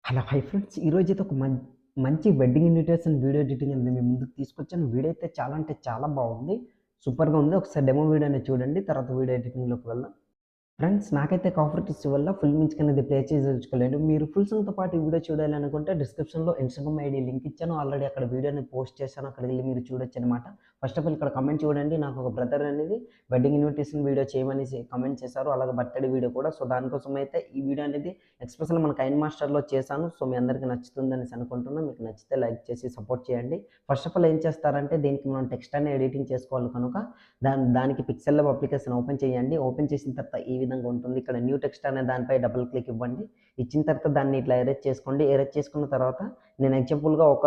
Hello hi friends. ఈరోజైతే ఒక మంచి వెడ్డింగ్ ఇన్విటేషన్ వీడియో ఎడిటింగ్ అనేది మీ ముందుకు తీసుకొచ్చాను. వీడియో అయితే చాలా అంటే చాలా బాగుంది. సూపర్‌గా ఉంది. ఒకసారి డెమో వీడియో అనేది చూడండి. తర్వాత వీడియో ఎడిటింగ్‌లోకి వెళ్దాం. ఫ్రెండ్స్, నాకైతే కాఫర్ టిప్స్ వల్ల ఫుల్ మ్యూజిక్ అనేది ప్లే చేయించుకోలేను. మీరు ఫుల్ సాంగ్‌తో పాటు ఈ వీడియో చూడాలనుకుంటే డిస్క్రిప్షన్‌లో ఇన్‌స్టాగ్రామ్ ఐడీ లింక్ ఇచ్చాను. ఆల్రెడీ అక్కడ వీడియోని పోస్ట్ చేశాను. అక్కడికి వెళ్లి మీరు చూడొచ్చనమాట. ఫస్ట్ ఆఫ్ ఆల్ ఇక్కడ కామెంట్ చూడండి. నాకు ఒక బ్రదర్ అనేది వెడ్డింగ్ ఇన్విటేషన్ వీడియో చేయమనేసి కామెంట్ చేశారు. అలాగే బర్త్‌డే వీడియో కూడా. సో దానికోసం అయితే ఈ వీడియో అనేది ఎక్స్‌ప్రెస్‌లో మన కైన్ మాస్టర్‌లో చేశాను. సో మీ అందరికీ నచ్చుతుందనేసి అనుకుంటున్నా. మీకు నచ్చితే లైక్ చేసి సపోర్ట్ చేయండి. ఫస్ట్ ఆఫ్ ఆల్ ఏం చేస్తారంటే దీనికి మనం టెక్స్ట్ అనేది ఎడిటింగ్ చేసుకోవాలి కనుక దానికి పిక్సెల్ ల్యాబ్ అప్లికేషన్ ఓపెన్ చేయండి. ఓపెన్ చేసిన తర్వాత ఈ విధంగా ఉంటుంది. ఇక్కడ న్యూ టెక్స్ట్ అనే దానిపై డబుల్ క్లిక్ ఇవ్వండి. ఇచ్చిన తర్వాత దాన్ని ఇట్లా ఎరేజ్ చేసుకోండి. ఎరేజ్ చేసుకున్న తర్వాత నేను ఎగ్జాంపుల్‌గా ఒక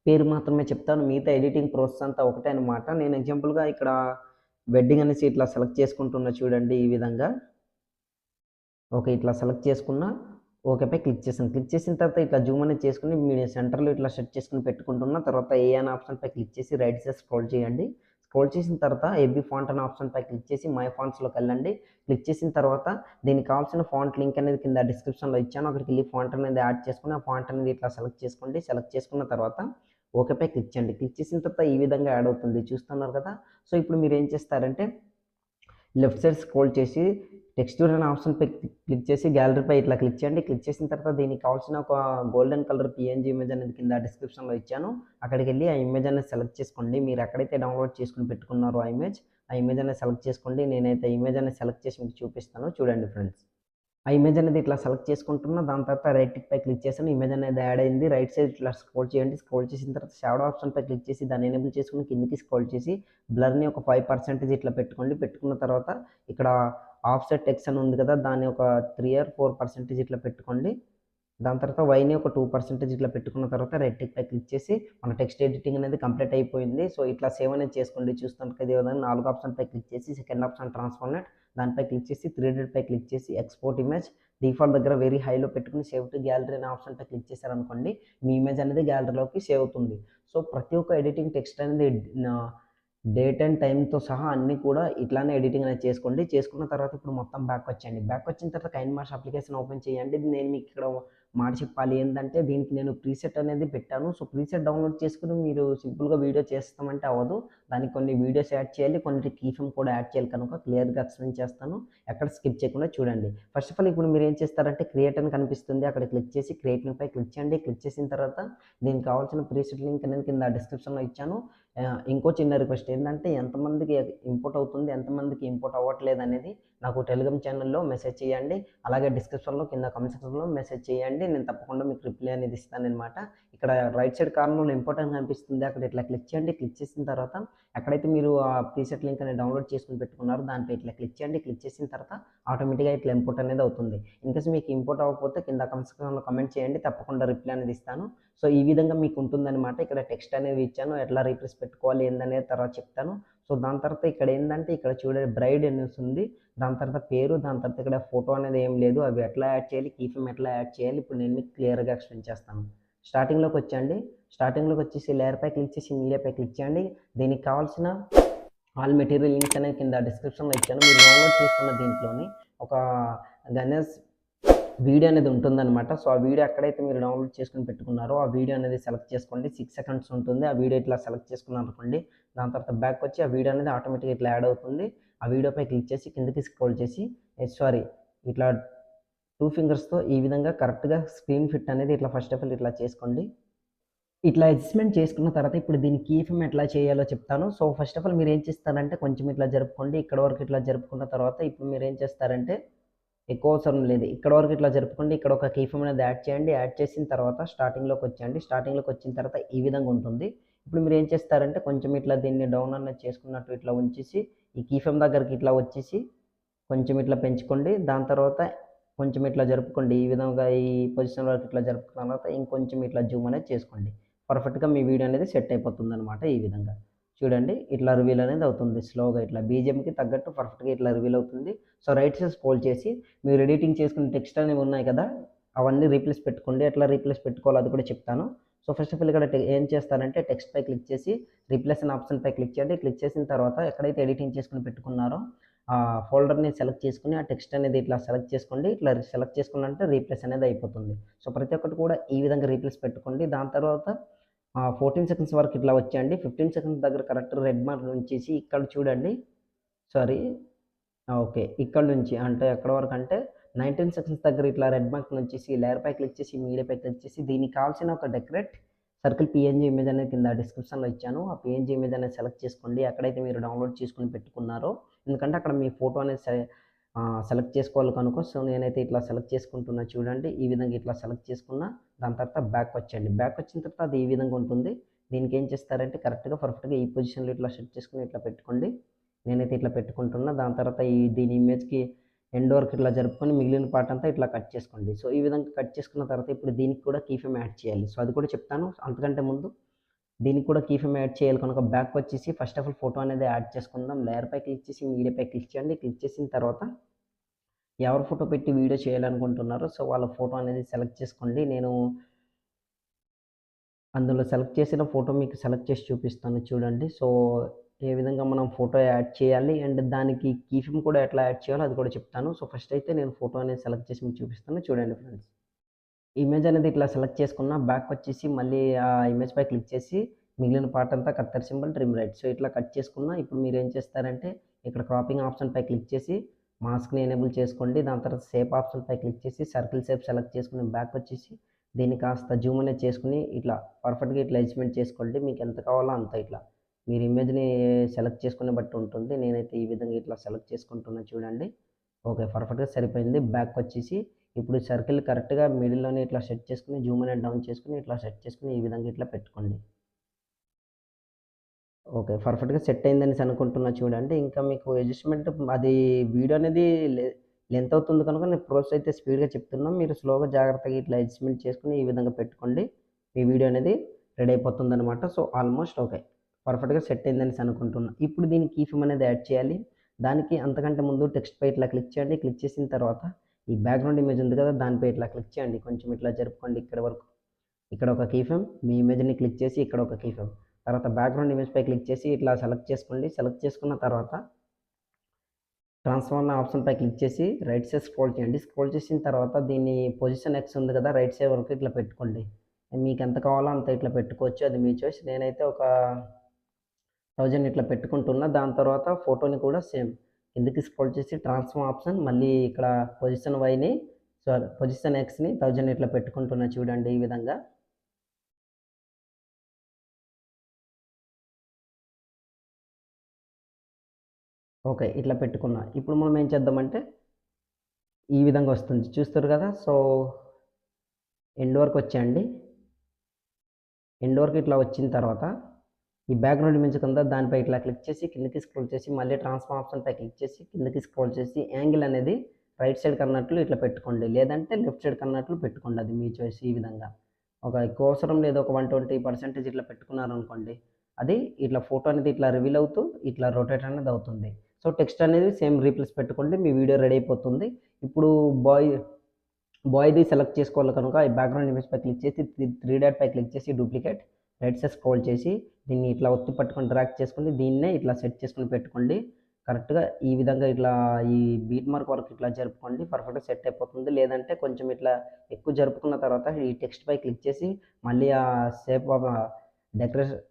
పేరు మాత్రమే చెప్తాను. మిగతా ఎడిటింగ్ ప్రాసెస్ అంతా ఒకటే అనమాట. నేను ఎగ్జాంపుల్‌గా ఇక్కడ వెడ్డింగ్ అనేసి ఇట్లా సెలెక్ట్ చేసుకుంటున్నా చూడండి ఈ విధంగా. ఓకే. ఇట్లా సెలెక్ట్ చేసుకున్నా. ఓకేపై క్లిక్ చేశాను. క్లిక్ చేసిన తర్వాత ఇట్లా జూమ్ అనేది చేసుకొని మీడియం సెంటర్‌లో ఇట్లా సెట్ చేసుకొని పెట్టుకుంటున్నా. తర్వాత ఏ అనే ఆప్షన్‌పై క్లిక్ చేసి రైట్ సైడ్ స్క్రోల్ చేయండి. స్క్రోల్ చేసిన తర్వాత ఏబీ ఫాంట్ అనే ఆప్షన్‌పై క్లిక్ చేసి మై ఫాంట్స్‌లోకి వెళ్ళండి. క్లిక్ చేసిన తర్వాత దీనికి కావాల్సిన ఫాంట్ లింక్ అనేది కింద డిస్క్రిప్షన్‌లో ఇచ్చాను. అక్కడికి వెళ్ళి ఫాంట్ అనేది యాడ్ చేసుకొని ఆ ఫాంట్ అనేది ఇట్లా సెలెక్ట్ చేసుకోండి. సెలెక్ట్ చేసుకున్న తర్వాత ఓకేపై క్లిక్ చేయండి. క్లిక్ చేసిన తర్వాత ఈ విధంగా యాడ్ అవుతుంది. చూస్తున్నారు కదా! సో ఇప్పుడు మీరు ఏం చేస్తారంటే లెఫ్ట్ సైడ్ స్క్రోల్ చేసి టెక్స్చర్ అనే ఆప్షన్‌పై క్లిక్ చేసి గ్యాలరీపై ఇట్లా క్లిక్ చేయండి. క్లిక్ చేసిన తర్వాత దీనికి కావాల్సిన ఒక గోల్డెన్ కలర్ పీఎన్‌జీ ఇమేజ్ అనేది కింద డిస్క్రిప్షన్‌లో ఇచ్చాను. అక్కడికెళ్ళి ఆ ఇమేజ్ అనేది సెలెక్ట్ చేసుకోండి. మీరు ఎక్కడైతే డౌన్‌లోడ్ చేసుకొని పెట్టుకున్నారో ఆ ఇమేజ్ అనేది సెలెక్ట్ చేసుకోండి. నేనైతే ఇమేజ్ అనేది సెలెక్ట్ చేసి మీకు చూపిస్తాను. చూడండి ఫ్రెండ్స్. ఆ ఇమేజ్ అనేది ఇట్లా సెలెక్ట్ చేసుకుంటున్నా. దాని తర్వాత రైట్ టిక్ పై క్లిక్ చేశాను. ఇమేజ్ అనేది యాడ్ అయింది. రైట్ సైడ్ ఇట్లా స్క్రోల్ చేయండి. స్క్రోల్ చేసిన తర్వాత షాడో ఆప్షన్ పై క్లిక్ చేసి దాన్ని ఎనేబుల్ చేసుకొని కిందకి స్క్రోల్ చేసి బ్లర్‌ని ఒక 5% ఇట్లా పెట్టుకోండి. పెట్టుకున్న తర్వాత ఇక్కడ ఆఫ్‌సెట్ ఎక్స్ అని ఉంది కదా! దాన్ని ఒక 3 ఆర్ 4% ఇట్లా పెట్టుకోండి. దాని తర్వాత వైని ఒక 2% ఇట్లా పెట్టుకున్న తర్వాత రెడ్ టిక్ పై క్లిక్ చేసి మన టెక్స్ట్ ఎడిటింగ్ అనేది కంప్లీట్ అయిపోయింది. సో ఇట్లా సేవ్ అనేది చేసుకోండి. చూస్తున్నారు కదా! ఇదే విధంగా 4 ఆప్షన్ పై క్లిక్ చేసి సెకండ్ ఆప్షన్ ట్రాన్స్ఫార్మేట్ దానిపై క్లిక్ చేసి 3 డాట్ పై క్లిక్ చేసి ఎక్స్‌పోర్ట్ ఇమేజ్ డిఫాల్ట్ దగ్గర వెరీ హైలో పెట్టుకొని సేవ్ టు గ్యాలరీ అనే ఆప్షన్ పై క్లిక్ చేశారనుకోండి మీ ఇమేజ్ అనేది గ్యాలరీలోకి సేవ్ అవుతుంది. సో ప్రతి ఒక్క ఎడిటింగ్ టెక్స్ట్ అనేది డేట్ అండ్ టైమ్‌తో సహా అన్నీ కూడా ఇట్లానే ఎడిటింగ్ అనేది చేసుకోండి. చేసుకున్న తర్వాత ఇప్పుడు మొత్తం బ్యాక్ వచ్చేయండి. బ్యాక్ వచ్చిన తర్వాత కైన్ మాస్టర్ అప్లికేషన్ ఓపెన్ చేయండి. నేను మీకు ఇక్కడ మాట చెప్పాలి ఏంటంటే దీనికి నేను ప్రీసెట్ అనేది పెట్టాను. సో ప్రీసెట్ డౌన్లోడ్ చేసుకొని మీరు సింపుల్‌గా వీడియో చేస్తామంటే అవ్వదు. దానికి కొన్ని వీడియోస్ యాడ్ చేయాలి. కొన్ని కీ ఫ్రేమ్ కూడా యాడ్ చేయాలి కనుక క్లియర్‌గా ఎక్స్‌ప్లెయిన్ చేస్తాను. ఎక్కడ స్కిప్ చేయకుండా చూడండి. ఫస్ట్ ఆఫ్ ఆల్ ఇప్పుడు మీరు ఏం చేస్తారంటే క్రియేట్ అని కనిపిస్తుంది. అక్కడ క్లిక్ చేసి క్రియేట్ లింక్ పై క్లిక్ చేయండి. క్లిక్ చేసిన తర్వాత దీనికి కావాల్సిన ప్రీసెట్ లింక్ అనేది కింద డిస్క్రిప్షన్‌లో ఇచ్చాను. ఇంకో చిన్న రిక్వెస్ట్ ఏంటంటే ఎంతమందికి ఇంపోర్ట్ అవుతుంది, ఎంతమందికి ఇంపోర్ట్ అవ్వట్లేదు అనేది నాకు టెలిగ్రామ్ ఛానల్‌లో మెసేజ్ చేయండి. అలాగే డిస్క్రిప్షన్‌లో కింద కామెంట్ సెక్షన్‌లో మెసేజ్ చేయండి. నేను తప్పకుండా మీకు రిప్లై అనేది ఇస్తాననమాట. ఇక్కడ రైట్ సైడ్ కార్నర్‌లో ఇంపోర్ట్ అని కనిపిస్తుంది. అక్కడ ఇట్లా క్లిక్ చేయండి. క్లిక్ చేసిన తర్వాత ఎక్కడైతే మీరు ఆ ప్రీసెట్ లింక్ అనేది డౌన్లోడ్ చేసుకొని పెట్టుకున్నారో దానిపై ఇట్లా క్లిక్ చేయండి. క్లిక్ చేసిన తర్వాత ఆటోమేటిక్‌గా ఇట్లా ఇంపోర్ట్ అనేది అవుతుంది. ఇన్‌కేస్ మీకు ఇంపోర్ట్ అవ్వకపోతే కింద కామెంట్ సెక్షన్‌లో కామెంట్ చేయండి. తప్పకుండా రిప్లై అనేది ఇస్తాను. సో ఈ విధంగా మీకు ఉంటుందన్నమాట. ఇక్కడ టెక్స్ట్ అనేది ఇచ్చాను. ఎట్లా రీప్లేస్ పెట్టుకోవాలి ఏందనేది తర్వాత చెప్తాను. సో దాని తర్వాత ఇక్కడ ఏందంటే ఇక్కడ చూడండి బ్రైడ్ అనేసి ఉంది. దాని తర్వాత పేరు, దాని తర్వాత ఇక్కడ ఫోటో అనేది ఏం లేదు. అవి ఎట్లా యాడ్ చేయాలి, కీ ఫ్రేమ్ ఎట్లా యాడ్ చేయాలి ఇప్పుడు నేను మీకు క్లియర్‌గా ఎక్స్‌ప్లెయిన్ చేస్తాను. స్టార్టింగ్‌లోకి వచ్చేయండి. స్టార్టింగ్‌లోకి వచ్చేసి లేయర్‌పై క్లిక్ చేసి మీడియాపై క్లిక్ చేయండి. దీనికి కావాల్సిన ఆల్ మెటీరియల్ లింక్స్ అనేది కింద డిస్క్రిప్షన్‌లో ఇచ్చాను. మీరు డౌన్లోడ్ చేసుకున్న దీంట్లోని ఒక గణేష్ వీడియో అనేది ఉంటుందన్నమాట. సో ఆ వీడియో ఎక్కడైతే మీరు డౌన్లోడ్ చేసుకొని పెట్టుకున్నారో ఆ వీడియో అనేది సెలెక్ట్ చేసుకోండి. 6 సెకండ్స్ ఉంటుంది. ఆ వీడియో ఇట్లా సెలెక్ట్ చేసుకున్నారనుకోండి. దాని తర్వాత బ్యాక్ వచ్చి ఆ వీడియో అనేది ఆటోమేటిక్‌గా ఇట్లా యాడ్ అవుతుంది. ఆ వీడియోపై క్లిక్ చేసి కిందకి స్క్రోల్ చేసి ఇట్లా 2 ఫింగర్స్‌తో ఈ విధంగా కరెక్ట్‌గా స్క్రీన్ ఫిట్ అనేది ఇట్లా ఫస్ట్ ఆఫ్ ఆల్ ఇట్లా చేసుకోండి. ఇట్లా అడ్జస్ట్‌మెంట్ చేసుకున్న తర్వాత ఇప్పుడు దీని కీ ఫ్రేమ్ ఎట్లా చేయాలో చెప్తాను. సో ఫస్ట్ ఆఫ్ ఆల్ మీరు ఏం చేస్తారంటే కొంచెం ఇట్లా జరుపుకోండి. ఇక్కడ వరకు ఇట్లా జరుపుకున్న తర్వాత ఇప్పుడు మీరు ఏం చేస్తారంటే ఎక్కువ అవసరం లేదు. ఇక్కడ వరకు ఇట్లా జరుపుకోండి. ఇక్కడ ఒక కీ ఫ్రేమ్ అనేది యాడ్ చేయండి. యాడ్ చేసిన తర్వాత స్టార్టింగ్‌లోకి వచ్చేయండి. స్టార్టింగ్‌లోకి వచ్చిన తర్వాత ఈ విధంగా ఉంటుంది. ఇప్పుడు మీరు ఏం చేస్తారంటే కొంచెం ఇట్లా దీన్ని డౌన్ అనేది చేసుకున్నట్టు ఇట్లా ఉంచేసి ఈ కీ ఫ్రేమ్ దగ్గరికి ఇట్లా వచ్చేసి కొంచెం ఇట్లా పెంచుకోండి. దాని తర్వాత కొంచెం ఇట్లా జరుపుకోండి. ఈ విధంగా ఈ పొజిషన్ వరకు ఇట్లా జరుపుకున్న తర్వాత ఇంకొంచెం ఇట్లా జూమ్ అనేది చేసుకోండి. పర్ఫెక్ట్‌గా మీ వీడియో అనేది సెట్ అయిపోతుందనమాట ఈ విధంగా. చూడండి ఇట్లా రివీల్ అనేది అవుతుంది స్లోగా ఇట్లా బీజీఎంకి తగ్గట్టు పర్ఫెక్ట్‌గా ఇట్లా రివీల్ అవుతుంది. సో రైట్ సైడ్ స్క్రోల్ చేసి మీరు ఎడిటింగ్ చేసుకున్న టెక్స్ట్ అనేవి ఉన్నాయి కదా! అవన్నీ రీప్లేస్ పెట్టుకోండి. ఎట్లా రీప్లేస్ పెట్టుకోవాలో అది కూడా చెప్తాను. సో ఫస్ట్ ఆఫ్ ఆల్ ఇక్కడ ఏం చేస్తారంటే టెక్స్ట్ పై క్లిక్ చేసి రీప్లేస్ అనే ఆప్షన్ పై క్లిక్ చేయండి. క్లిక్ చేసిన తర్వాత ఎక్కడైతే ఎడిటింగ్ చేసుకొని పెట్టుకున్నారో ఆ ఫోల్డర్ని సెలెక్ట్ చేసుకుని ఆ టెక్స్ట్ అనేది ఇట్లా సెలెక్ట్ చేసుకోండి. ఇట్లా సెలెక్ట్ చేసుకున్నంటే రీప్లేస్ అనేది అయిపోతుంది. సో ప్రతి ఒక్కటి కూడా ఈ విధంగా రీప్లేస్ పెట్టుకోండి. దాని తర్వాత 14 సెకండ్స్ వరకు ఇట్లా వచ్చేయండి. 15 సెకండ్స్ దగ్గర కరెక్ట్ రెడ్ మార్క్ ఉంచేసి ఇక్కడ చూడండి. Sorry, okay. ఇక్కడ నుంచి అంటే ఎక్కడి వరకు అంటే 19 సెకండ్స్ దగ్గర ఇట్లా రెడ్ మార్క్ ఉంచేసి లేయర్‌పై క్లిక్ చేసి మీడియాపై క్లిక్ చేసి దీనికి కావాల్సిన ఒక డెకరేట్ సర్కిల్ పీఎన్జీ ఇమేజ్ అనేది కింద డిస్క్రిప్షన్‌లో ఇచ్చాను. ఆ పీఎన్జీ ఇమేజ్ అనేది సెలెక్ట్ చేసుకోండి. ఎక్కడైతే మీరు డౌన్లోడ్ చేసుకొని పెట్టుకున్నారో. ఎందుకంటే అక్కడ మీ ఫోటో అనేది సెలెక్ట్ చేసుకోవాలి కనుక. సో నేనైతే ఇట్లా సెలెక్ట్ చేసుకుంటున్నా చూడండి. ఈ విధంగా ఇట్లా సెలెక్ట్ చేసుకున్న దాని తర్వాత బ్యాక్ వచ్చేయండి. బ్యాక్ వచ్చిన తర్వాత అది ఈ విధంగా ఉంటుంది. దీనికి ఏం చేస్తారంటే కరెక్ట్‌గా పర్ఫెక్ట్‌గా ఈ పొజిషన్‌లో ఇట్లా సెట్ చేసుకొని ఇట్లా పెట్టుకోండి. నేనైతే ఇట్లా పెట్టుకుంటున్నా. దాని తర్వాత దీని ఇమేజ్‌కి ఎండ్ వరకు ఇట్లా జరుపుకొని మిగిలిన పార్ట్ అంతా ఇట్లా కట్ చేసుకోండి. సో ఈ విధంగా కట్ చేసుకున్న తర్వాత ఇప్పుడు దీనికి కూడా కీ ఫ్రేమ్ యాడ్ చేయాలి. సో అది కూడా చెప్తాను. అంతకంటే ముందు దీనికి కూడా కీ ఫ్రేమ్ యాడ్ చేయాలి కనుక బ్యాక్ వచ్చేసి ఫస్ట్ ఆఫ్ ఆల్ ఫోటో అనేది యాడ్ చేసుకుందాం. లేయర్‌పై క్లిక్ చేసి మీడియాపై క్లిక్ చేయండి. క్లిక్ చేసిన తర్వాత ఎవరు ఫోటో పెట్టి వీడియో చేయాలనుకుంటున్నారో సో వాళ్ళ ఫోటో అనేది సెలెక్ట్ చేసుకోండి. నేను అందులో సెలెక్ట్ చేసిన ఫోటో మీకు సెలెక్ట్ చేసి చూపిస్తాను చూడండి. సో ఏ విధంగా మనం ఫోటో యాడ్ చేయాలి అండ్ దానికి కీ ఫ్రేమ్ కూడా ఎట్లా యాడ్ చేయాలో అది కూడా చెప్తాను. సో ఫస్ట్ అయితే నేను ఫోటో అనేది సెలెక్ట్ చేసి మీకు చూపిస్తాను చూడండి ఫ్రెండ్స్. ఇమేజ్ అనేది ఇట్లా సెలెక్ట్ చేసుకున్న బ్యాక్ వచ్చేసి మళ్ళీ ఆ ఇమేజ్ పై క్లిక్ చేసి మిగిలిన పార్ట్ అంతా కత్తెర సింబల్ ట్రిమ్ రైట్. సో ఇట్లా కట్ చేసుకున్న ఇప్పుడు మీరు ఏం చేస్తారంటే ఇక్కడ క్రాపింగ్ ఆప్షన్ పై క్లిక్ చేసి మాస్క్ని ఎనేబుల్ చేసుకోండి. దాని తర్వాత షేప్ ఆప్షన్ పై క్లిక్ చేసి సర్కిల్ షేప్ సెలెక్ట్ చేసుకుని బ్యాక్ వచ్చేసి దీన్ని కాస్త జూమ్ అనేది చేసుకుని ఇట్లా పర్ఫెక్ట్గా ఇట్లా అడ్జస్ట్మెంట్ చేసుకోండి. మీకు ఎంత కావాలో అంత ఇట్లా మీరు ఇమేజ్ని సెలెక్ట్ చేసుకునే బట్టి ఉంటుంది. నేనైతే ఈ విధంగా ఇట్లా సెలెక్ట్ చేసుకుంటున్నాను చూడండి. ఓకే, పర్ఫెక్ట్గా సరిపోయింది. బ్యాక్ వచ్చేసి ఇప్పుడు సర్కిల్ కరెక్ట్‌గా మిడిల్‌లోనే ఇట్లా సెట్ చేసుకొని జూమ్ అనేది డౌన్ చేసుకొని ఇట్లా సెట్ చేసుకొని ఈ విధంగా ఇట్లా పెట్టుకోండి. ఓకే, పర్ఫెక్ట్‌గా సెట్ అయిందనేసి అనుకుంటున్నా చూడండి. ఇంకా మీకు అడ్జస్ట్‌మెంట్ అది వీడియో అనేది లెంత్ అవుతుంది కనుక నేను ప్రాసెస్ అయితే స్పీడ్‌గా చెప్తున్నా. మీరు స్లోగా జాగ్రత్తగా ఇట్లా అడ్జస్ట్‌మెంట్ చేసుకొని ఈ విధంగా పెట్టుకోండి. మీ వీడియో అనేది రెడీ అయిపోతుందనమాట. సో ఆల్మోస్ట్ ఓకే, పర్ఫెక్ట్‌గా సెట్ అయిందనేసి అనుకుంటున్నా. ఇప్పుడు దీనికి కీ ఫ్రేమ్ అనేది యాడ్ చేయాలి. దానికి అంతకంటే ముందు టెక్స్ట్‌పై ఇట్లా క్లిక్ చేయండి. క్లిక్ చేసిన తర్వాత ఈ బ్యాక్‌గ్రౌండ్ ఇమేజ్ ఉంది కదా దానిపై ఇట్లా క్లిక్ చేయండి. కొంచెం ఇట్లా జరుపుకోండి ఇక్కడి వరకు. ఇక్కడ ఒక కీ ఫ్రేమ్ మీ ఇమేజ్‌ని క్లిక్ చేసి ఇక్కడ ఒక కీ ఫ్రేమ్. తర్వాత బ్యాక్‌గ్రౌండ్ ఇమేజ్‌పై క్లిక్ చేసి ఇట్లా సెలెక్ట్ చేసుకోండి. సెలెక్ట్ చేసుకున్న తర్వాత ట్రాన్స్ఫార్మ్ ఆప్షన్‌పై క్లిక్ చేసి రైట్ సైడ్ స్క్రోల్ చేయండి. స్క్రోల్ చేసిన తర్వాత దీన్ని పొజిషన్ ఎక్స్ ఉంది కదా రైట్ సైడ్ వరకు ఇట్లా పెట్టుకోండి. మీకు ఎంత కావాలో అంత ఇట్లా పెట్టుకోవచ్చు. అది మీ చాయిస్. నేనైతే ఒక 1000 ఇట్లా పెట్టుకుంటున్నా. దాని తర్వాత ఫోటోని కూడా సేమ్ కిందకి స్క్రోల్ చేసి ట్రాన్స్ఫార్మ్ ఆప్షన్ మళ్ళీ ఇక్కడ పొజిషన్ ఎక్స్‌ని 1000 ఇట్లా పెట్టుకుంటున్నా చూడండి ఈ విధంగా. ఓకే, ఇట్లా పెట్టుకున్నా. ఇప్పుడు మనం ఏం చేద్దామంటే ఈ విధంగా వస్తుంది చూస్తారు కదా. సో ఎండ్ వరకు వచ్చేయండి. ఎండ్ వరకు ఇట్లా వచ్చిన తర్వాత ఈ బ్యాక్‌గ్రౌండ్ ఇమేజ్ కింద దానిపై ఇట్లా క్లిక్ చేసి కిందకి స్క్రోల్ చేసి మళ్ళీ ట్రాన్స్ఫార్మ్ ఆప్షన్‌పై క్లిక్ చేసి కిందకి స్క్రోల్ చేసి యాంగిల్ అనేది రైట్ సైడ్ కన్నట్లు ఇట్లా పెట్టుకోండి. లేదంటే లెఫ్ట్ సైడ్ కన్నట్లు పెట్టుకోండి. అది మీ చాయిస్. ఈ విధంగా ఒక ఎక్కువ అవసరం లేదు. ఒక 120% ఇట్లా పెట్టుకున్నారనుకోండి. అది ఇట్లా ఫోటో అనేది ఇట్లా రివీల్ అవుతూ ఇట్లా రొటేట్ అనేది అవుతుంది. సో టెక్స్ట్ అనేది సేమ్ రీప్లేస్ పెట్టుకోండి. మీ వీడియో రెడీ అయిపోతుంది. ఇప్పుడు బాయ్‌ది సెలెక్ట్ చేసుకోవాలి కనుక ఈ బ్యాక్‌గ్రౌండ్ ఇమేజ్ పై క్లిక్ చేసి 3 డాట్ పై క్లిక్ చేసి డూప్లికేట్ రైట్ సైడ్ స్క్రోల్ చేసి దీన్ని ఇట్లా ఒత్తి పట్టుకొని డ్రాగ్ చేసుకొని దీన్నే ఇట్లా సెట్ చేసుకొని పెట్టుకోండి. కరెక్ట్‌గా ఈ విధంగా ఇట్లా ఈ బీట్ మార్క్ వరకు ఇట్లా జరుపుకోండి. పర్ఫెక్ట్‌గా సెట్ అయిపోతుంది. లేదంటే కొంచెం ఇట్లా ఎక్కువ జరుపుకున్న తర్వాత ఈ టెక్స్ట్ పై క్లిక్ చేసి మళ్ళీ ఆ shape of decoration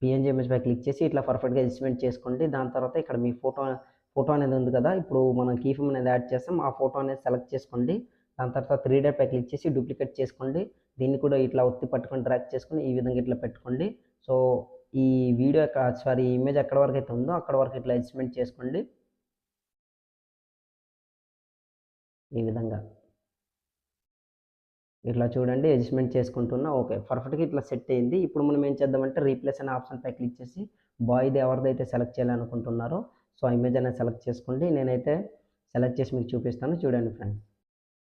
PNG image పై క్లిక్ చేసి ఇట్లా పర్ఫెక్ట్‌గా అడ్జస్ట్‌మెంట్ చేసుకోండి. దాని తర్వాత ఇక్కడ మీ ఫోటో అనేది ఉంది కదా. ఇప్పుడు మనం కీ ఫ్రేమ్ అనేది యాడ్ చేస్తాం. ఆ ఫోటో అనేది సెలెక్ట్ చేసుకోండి. దాని తర్వాత 3 డాట్ పై క్లిక్ చేసి డూప్లికేట్ చేసుకోండి. దీన్ని కూడా ఇట్లా ఒత్తి పట్టుకొని డ్రాగ్ చేసుకొని ఈ విధంగా ఇట్లా పెట్టుకోండి. సో ఈ వీడియో ఈ ఇమేజ్ ఎక్కడి వరకు అయితే ఉందో అక్కడ వరకు ఇట్లా అడ్జస్ట్‌మెంట్ చేసుకోండి. ఈ విధంగా ఇట్లా చూడండి అడ్జస్ట్‌మెంట్ చేసుకుంటున్నా. ఓకే, పర్ఫెక్ట్‌గా ఇట్లా సెట్ అయింది. ఇప్పుడు మనం ఏం చేద్దామంటే రీప్లేస్ అనే ఆప్షన్ పై క్లిక్ చేసి బాయ్‌ది ఎవరిదైతే సెలెక్ట్ చేయాలనుకుంటున్నారో సో ఆ ఇమేజ్ అనేది సెలెక్ట్ చేసుకోండి. నేనైతే సెలెక్ట్ చేసి మీకు చూపిస్తాను చూడండి ఫ్రెండ్స్.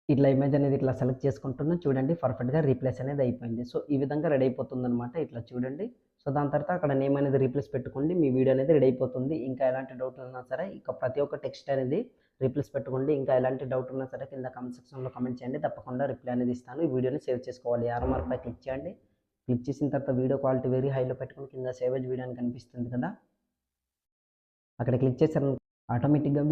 ఇట్లా ఇమేజ్ అనేది ఇట్లా సెలెక్ట్ చేసుకుంటున్నా చూడండి. పర్ఫెక్ట్‌గా రీప్లేస్ అనేది అయిపోయింది. సో ఈ విధంగా రెడీ అయిపోతుందనమాట. ఇట్లా చూడండి. సో దాని తర్వాత అక్కడ నేమ్ అనేది రీప్లేస్ పెట్టుకోండి. మీ వీడియో అనేది రెడీ అయిపోతుంది. ఇంకా ఎలాంటి డౌట్ ఉన్నా సరే ఇక ప్రతి ఒక్క టెక్స్ట్ అనేది రీప్లేస్ పెట్టుకోండి. ఇంకా ఎలాంటి డౌట్ ఉన్నా సరే కింద కామెంట్ సెక్షన్‌లో కామెంట్ చేయండి. తప్పకుండా రిప్లై అనేది ఇస్తాను. ఈ వీడియోని సేవ్ చేసుకోవాలి. యారో మార్క్ పై క్లిక్ చేయండి. క్లిక్ చేసిన తర్వాత వీడియో క్వాలిటీ వెరీ హైలో పెట్టుకొని కింద సేవ్ యాజ్ వీడియో అని కనిపిస్తుంది కదా. అక్కడ క్లిక్ చేశారు ఆటోమేటిక్‌గా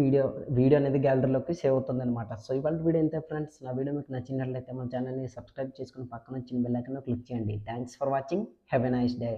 వీడియో అనేది గ్యాలరీలోకి సేవ్ అవుతుందనమాట. సో, ఇవాల్టి వీడియో ఇంతే ఫ్రెండ్స్. నా వీడియో మీకు నచ్చినట్లయితే మన ఛానెల్‌ని సబ్స్క్రైబ్ చేసుకొని పక్కన వచ్చిన బెల్ ఐకాన్‌లో క్లిక్ చేయండి. Thanks for watching. Have a nice day.